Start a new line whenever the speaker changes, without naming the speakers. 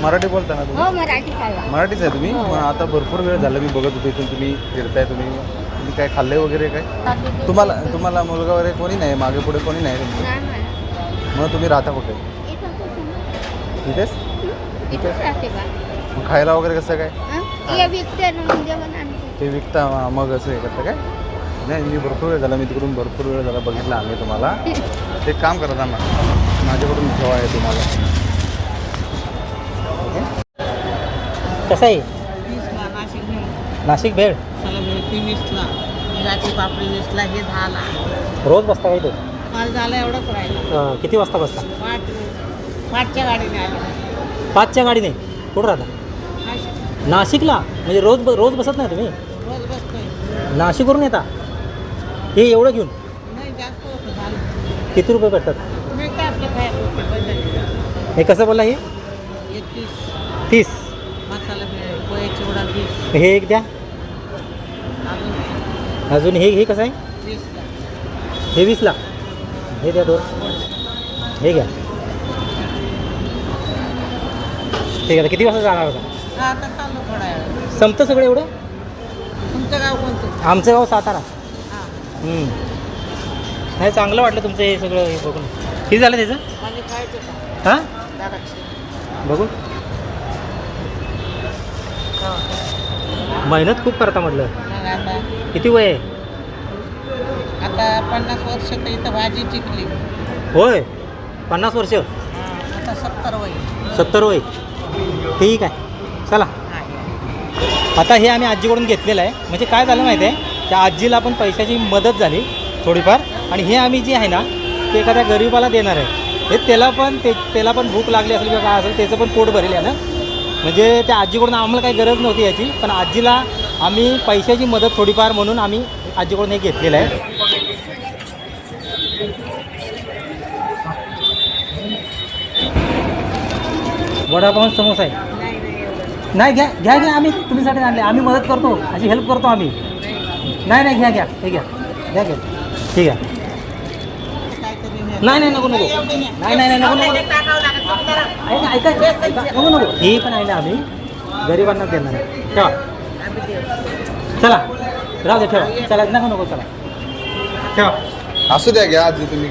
मराठी बोलता ना तुम्ही?
हो मराठी खायला.
मराठीच आहे तुम्ही? मग आता भरपूर वेळ झाला मी बघत होतो इथून तुम्ही फिरताय. तुम्ही काय खाल्लंय वगैरे काय? तुम्हाला मुलगा वगैरे कोणी नाही, मागे पुढे कोणी नाही तुमचं?
नाही मला.
मग तुम्ही राहता कुठे?
इथं कुठं?
इथेच?
इथंच राहते बा.
मग खायला वगैरे कसं काय?
हे विकते ना मग जेवण आणते.
ते विकता मग असं हे करतं काय? नाही मी भरपूर वेळ झाला, मी तिकडून भरपूर वेळ झाला बघितलं आम्ही तुम्हाला. एक काम करत आम्हाला माझ्याकडून ठेवा आहे तुम्हाला.
कसं आहे
20ला नाशिक भेळ.
नाशिक भेळ?
मसाला भेळ ती 20ला, मिराची पापडी 20ला, हे 10ला.
रोज बसता काय तो?
माल झाला एवढंच राहिलं.
किती वाजता बसता?
5च्या गाडीने आले.
5च्या गाडीने? कुठं राहता?
नाशिक.
नाशिकला? म्हणजे रोज बसत नाही तुम्ही?
रोज बसतोय.
नाशिकवरून येता हे एवढं घेऊन?
नाही जास्त होतं झालं.
किती रुपये भेटतात?
मिळतं आपलं खायला.
हे कसं बोलला हे?
31.
30?
मसाला भेळ, पोहे चिवडा 20.
हे एक द्या.
अजून
अजून हे कसं आहे?
20ला.
हे 20ला? हे द्या 2. हे घ्या. ठीक आहे. किती वाजता जाणार होता?
हा आता चाललो थोडा वेळ.
संपतं सगळं एवढं?
तुमचं गाव कोणतं?
आमचं गाव सातारा.
हां.
नाही चांगलं वाटलं तुमचं हे सगळं हे बघून. किती झालं त्याचं?
म्हणजे खायचं का?
हां
दादाची.
बघू. मेहनत खूप करता म्हटलं.
मग आता
किती वय आहे?
आता 50 वर्ष तर इथं भाजी चिकली.
होय 50 वर्ष?
आता 70 वय.
70 वय? ठीक आहे चला. आता हे आम्ही आजीकडून घेतलेलं आहे. म्हणजे काय झालं माहिती आहे, त्या आजीला पण पैशाची मदत झाली थोडीफार, आणि हे आम्ही जे आहे ना ते एखाद्या गरीबाला देणार आहे. हे त्याला पण भूक लागली असेल किंवा काय असेल, त्याचं पण पोट भरेल आहे ना. म्हणजे त्या आजीकडून आम्हाला काही गरज नव्हती याची, पण आजीला आम्ही पैशाची मदत थोडीफार म्हणून आम्ही आजीकडून हे घेतलेलं आहे. वडापाव समोसा आहे? नाही घ्या घ्या घ्या, आम्ही तुम्हीसाठी आणले, आम्ही मदत करतो, अशी हेल्प करतो आम्ही. नाही घ्या घ्या, हे घ्या घ्या घ्या. ठीक आहे. नाही नको नाही नको नको. हे पण आहे ना आम्ही गरिबांनाच देणार आहे. ठेवा चला, राहू दे ठेवा. चला नको चला ठेवा.
असू द्या घ्या आजी तुम्ही.